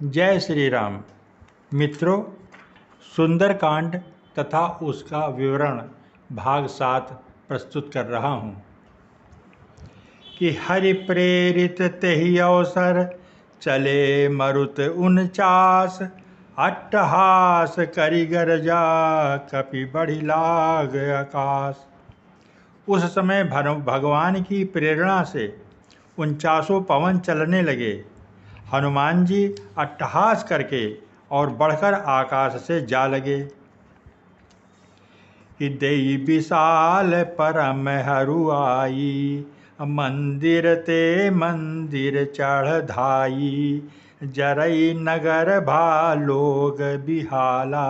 जय श्री राम। मित्रों, सुंदरकांड तथा उसका विवरण भाग 7 प्रस्तुत कर रहा हूँ कि हरि प्रेरित तेहि अवसर चले मरुत 49 अट्टहास करि गरजा कपि बढ़ि लाग आकाश। उस समय भगवान की प्रेरणा से 49 पवन चलने लगे। हनुमान जी अट्टहास करके और बढ़कर आकाश से जा लगे कि देई विशाल परम हरुआई मंदिर ते मंदिर चढ़ धाई जरई नगर भालोग बिहाला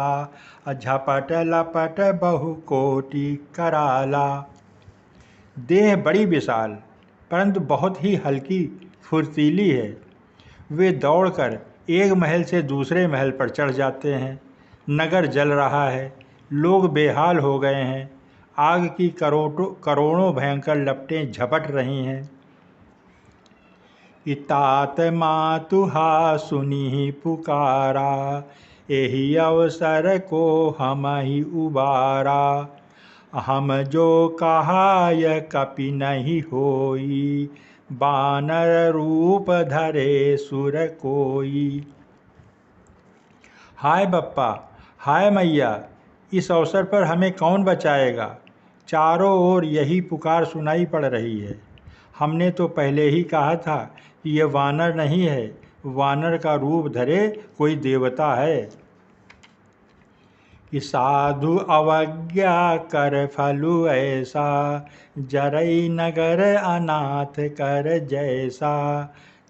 झपट लपट बहु कोटि कराला। देह बड़ी विशाल परंतु बहुत ही हल्की फुर्तीली है। वे दौड़कर एक महल से दूसरे महल पर चढ़ जाते हैं। नगर जल रहा है, लोग बेहाल हो गए हैं। आग की करोड़ों भयंकर लपटें झपट रही हैं। तात मातुहा सुनी पुकारा एहि अवसर को हम ही उबारा हम जो कहाय कपि नहीं होई बानर रूप धरे सुर कोई। हाय बप्पा, हाय मैया, इस अवसर पर हमें कौन बचाएगा। चारों ओर यही पुकार सुनाई पड़ रही है। हमने तो पहले ही कहा था कि यह वानर नहीं है, वानर का रूप धरे कोई देवता है। कि साधु अवज्ञा कर फलु ऐसा जरई नगर अनाथ कर जैसा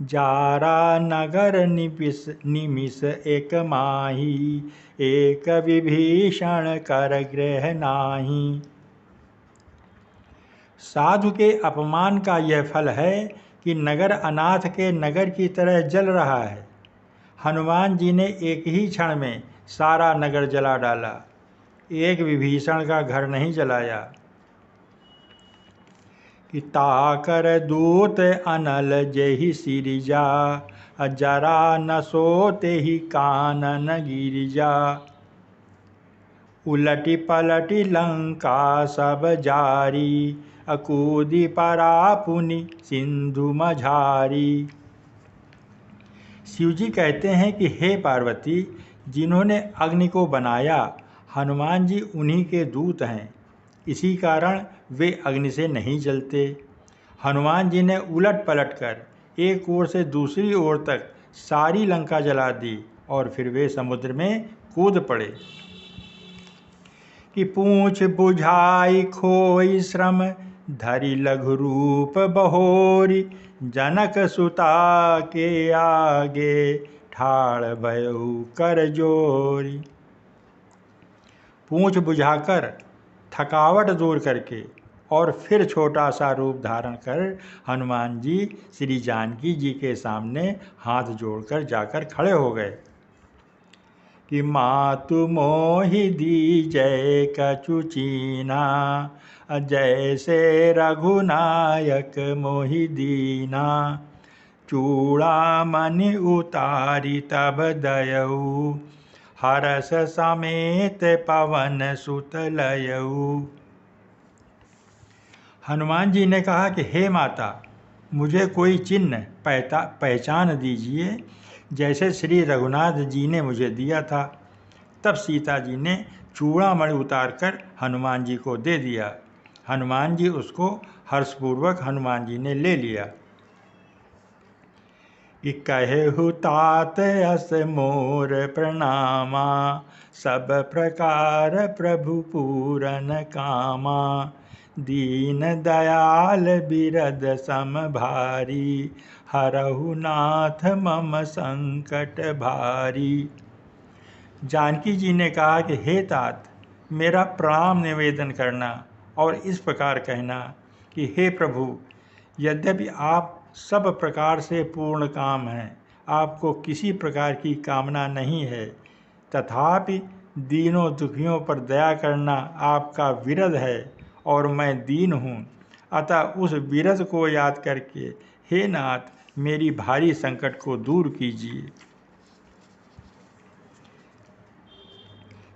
जारा नगर निमिष एक माही एक विभीषण कर गृह नाही। साधु के अपमान का यह फल है कि नगर अनाथ के नगर की तरह जल रहा है। हनुमान जी ने एक ही क्षण में सारा नगर जला डाला, एक विभीषण का घर नहीं जलाया। कि ताकर दूत अनल जेहि सिरिजा जरा न सोते ही कानन गिरिजा उलटी पलटी लंका सब जारी अकूदी परा पुनि सिंधु मझारी। शिवजी कहते हैं कि हे पार्वती, जिन्होंने अग्नि को बनाया हनुमान जी उन्हीं के दूत हैं, इसी कारण वे अग्नि से नहीं जलते। हनुमान जी ने उलट पलट कर एक ओर से दूसरी ओर तक सारी लंका जला दी और फिर वे समुद्र में कूद पड़े। कि पूंछ बुझाई खोई श्रम धरि लघु रूप बहोरी जनक सुता के आगे ठाड़ भयउ कर जोरी। पूंछ बुझाकर थकावट दूर करके और फिर छोटा सा रूप धारण कर हनुमान जी श्री जानकी जी के सामने हाथ जोड़कर जाकर खड़े हो गए। कि मातु मोहि दी जय कछु चीना जैसे रघुनायक मोहि दीना चूड़ामणि उतारी तब दयऊ हरस समेत पवन सुत लयऊ। हनुमान जी ने कहा कि हे माता, मुझे कोई चिन्ह पहचान दीजिए जैसे श्री रघुनाथ जी ने मुझे दिया था। तब सीता जी ने चूड़ामणि उतारकर हनुमान जी को दे दिया। हनुमान जी उसको हर्षपूर्वक हनुमान जी ने ले लिया। कि कहु तात अस मोर प्रणामा सब प्रकार प्रभु पूरन कामा दीन दयाल बिरद सम भारी हरहु नाथ मम संकट भारी। जानकी जी ने कहा कि हे तात, मेरा प्रणाम निवेदन करना और इस प्रकार कहना कि हे प्रभु, यद्यपि आप सब प्रकार से पूर्ण काम हैं, आपको किसी प्रकार की कामना नहीं है, तथापि दीनों दुखियों पर दया करना आपका विरध है और मैं दीन हूँ। अतः उस विरध को याद करके हे नाथ, मेरी भारी संकट को दूर कीजिए।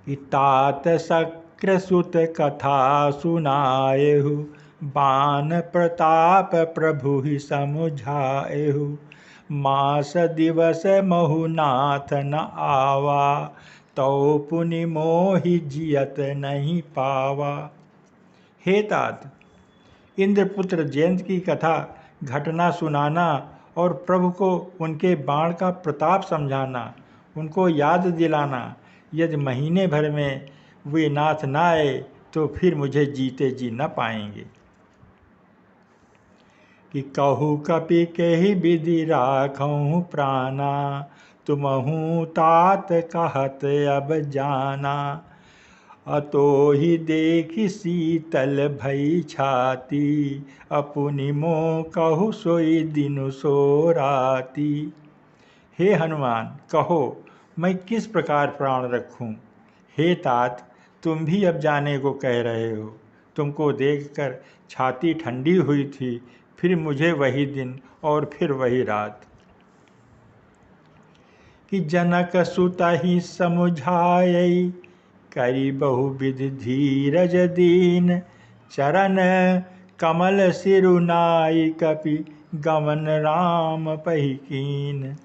कि तात शक्र सुत कथा सुनाएहु, बान प्रताप प्रभु ही समुझाएहु। मास दिवस महु नाथ न आवा, तो पुनि मोहि जियत नहीं पावा। हे तात, इंद्रपुत्र जयंत की कथा घटना सुनाना और प्रभु को उनके बाण का प्रताप समझाना, उनको याद दिलाना। यदि महीने भर में वे नाथ न आए तो फिर मुझे जीते जी न पाएंगे। कि कहु कपि केहि विधि राखहु प्राणा, तुमहु तात कहत अब जाना। अतो ही देखी शीतल भई छाती, अपुनि मोह कहु सोई दिनु सो राती। हे हनुमान, कहो मैं किस प्रकार प्राण रखूं। हे तात, तुम भी अब जाने को कह रहे हो। तुमको देखकर छाती ठंडी हुई थी, फिर मुझे वही दिन और फिर वही रात। कि जनक सुत ही समुझाई, करी बहुविधि धीरज दीन। चरण कमल सिरुनाई, कपि गमन राम पहि कीन।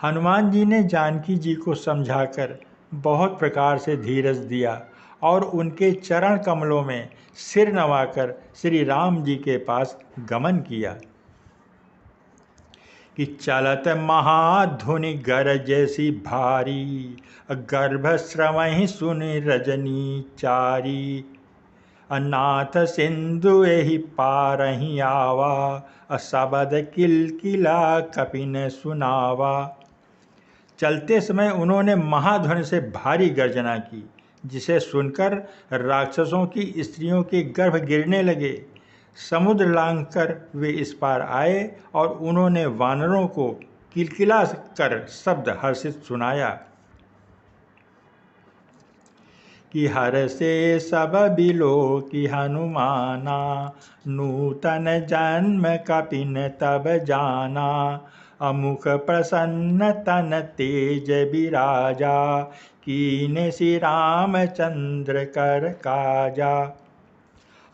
हनुमान जी ने जानकी जी को समझाकर बहुत प्रकार से धीरज दिया और उनके चरण कमलों में सिर नवाकर श्री राम जी के पास गमन किया। कि चलत महाधुनि गरजैसी भारी, गर्भ श्रवहि सुनि रजनी चारी। अनाथ सिंधु एहि पारहि आवा, असबद किलकिला कपिन सुनावा। चलते समय उन्होंने महाध्वनि से भारी गर्जना की, जिसे सुनकर राक्षसों की स्त्रियों के गर्भ गिरने लगे। समुद्र लांघकर वे इस पार आए और उन्होंने वानरों को किलकिला कर शब्द हर्षित सुनाया। कि हर से सब बिलो की हनुमाना, नूतन जन्म कपिन तब जाना। अमुख प्रसन्न तन तेज बिराजा, कीने श्री रामचंद्र कर काजा।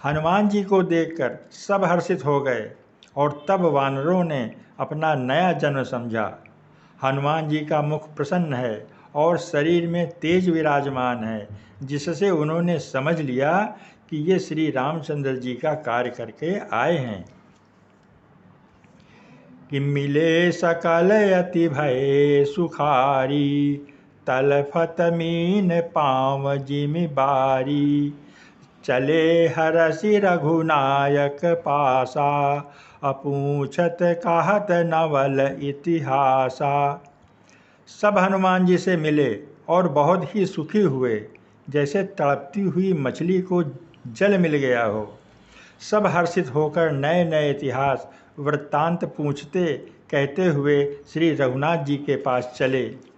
हनुमान जी को देखकर सब हर्षित हो गए और तब वानरों ने अपना नया जन्म समझा। हनुमान जी का मुख प्रसन्न है और शरीर में तेज विराजमान है, जिससे उन्होंने समझ लिया कि ये श्री रामचंद्र जी का कार्य करके आए हैं। कि मिले सकल अति भय सुखारी, तलफत मीन पाँव जिमि बारी। चले हरसि रघुनायक पासा, अपूछत कहत नवल इतिहासा। सब हनुमान जी से मिले और बहुत ही सुखी हुए, जैसे तड़पती हुई मछली को जल मिल गया हो। सब हर्षित होकर नए नए इतिहास वृत्तांत पूछते कहते हुए श्री रघुनाथ जी के पास चले।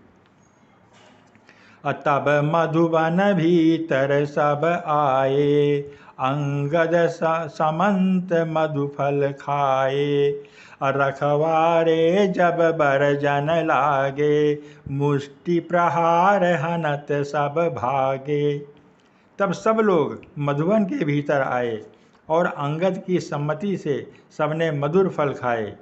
तब मधुबन भीतर सब आए, अंगद समंत मधुफल खाए। रखवारे जब बरजन लागे, मुष्टि प्रहार हनत सब भागे। तब सब लोग मधुबन के भीतर आए और अंगद की सम्मति से सबने मधुर फल खाए।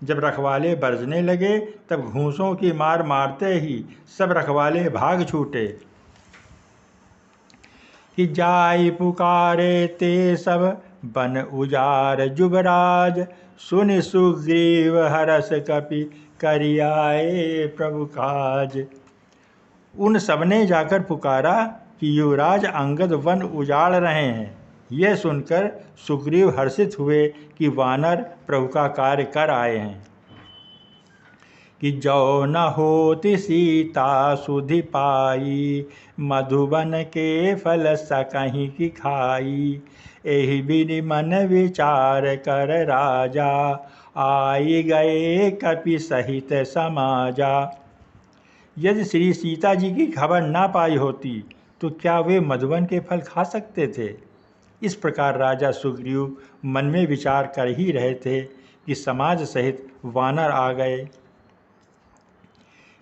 जब रखवाले बरसने लगे तब घूंसों की मार मारते ही सब रखवाले भाग छूटे। कि जाई पुकारे ते सब बन उजार जुबराज, सुनि सुग्रीव हरस कपि करियाए प्रभु काज। उन सबने जाकर पुकारा कि युवराज अंगद वन उजाड़ रहे हैं। यह सुनकर सुग्रीव हर्षित हुए कि वानर प्रभु का कार्य कर आए हैं। कि जो न होति सीता सुधि पाई, मधुबन के फल सकहि की खाई। एहि बिनि मन विचार कर राजा, आई गए कपि सहित समाजा। यदि श्री सीता जी की खबर ना पाई होती तो क्या वे मधुबन के फल खा सकते थे। इस प्रकार राजा सुग्रीव मन में विचार कर ही रहे थे कि समाज सहित वानर आ गए।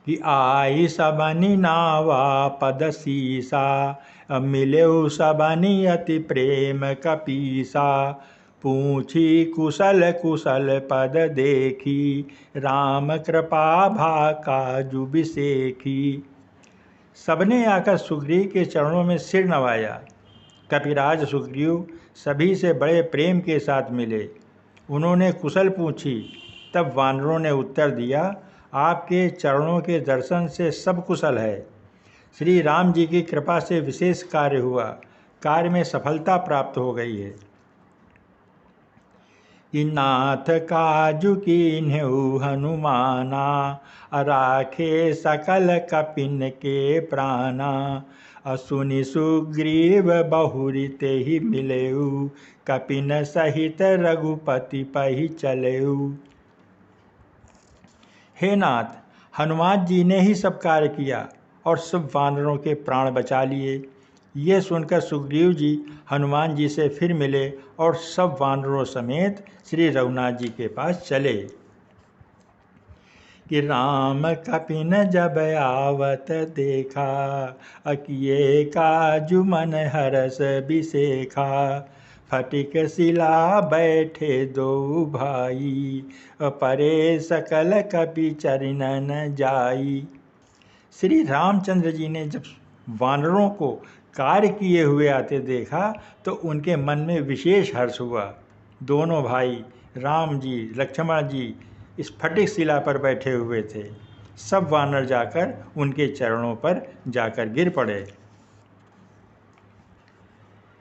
कि आई सबनी नावा पद सीसा, मिलेउ सबनी अति प्रेम कपीसा। पूछी कुशल कुशल पद देखी, राम कृपा भा काजु बिसेखी। सबने आकर सुग्रीव के चरणों में सिर नवाया। कपिराज सुग्रीव सभी से बड़े प्रेम के साथ मिले। उन्होंने कुशल पूछी, तब वानरों ने उत्तर दिया, आपके चरणों के दर्शन से सब कुशल है। श्री राम जी की कृपा से विशेष कार्य हुआ, कार्य में सफलता प्राप्त हो गई है। कि नाथ काजु कीन्हु हनुमाना, राखे सकल कपिन के प्राणा। असुनि सुग्रीव बहुरी तेहि मिलेउ, कपिन सहित रघुपति पहि चलेउ। हे नाथ, हनुमान जी ने ही सब कार्य किया और सब वानरों के प्राण बचा लिए। ये सुनकर सुग्रीव जी हनुमान जी से फिर मिले और सब वानरों समेत श्री रघुनाथ जी के पास चले। कि राम कपिन जब आवत देखा, अकिए काजु मन हरस बिसेखा। फटिक शिला बैठे दो भाई, परे सकल कपि चरणन जाई। श्री रामचंद्र जी ने जब वानरों को कार्य किए हुए आते देखा तो उनके मन में विशेष हर्ष हुआ। दोनों भाई राम जी लक्ष्मण जी इस फटिक शिला पर बैठे हुए थे। सब वानर जाकर उनके चरणों पर जाकर गिर पड़े।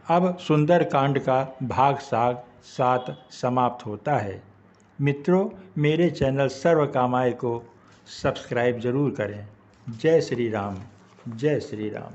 अब सुंदर कांड का भाग 7 समाप्त होता है। मित्रों, मेरे चैनल सर्वकामाय को सब्सक्राइब जरूर करें। जय श्री राम, जय श्री राम।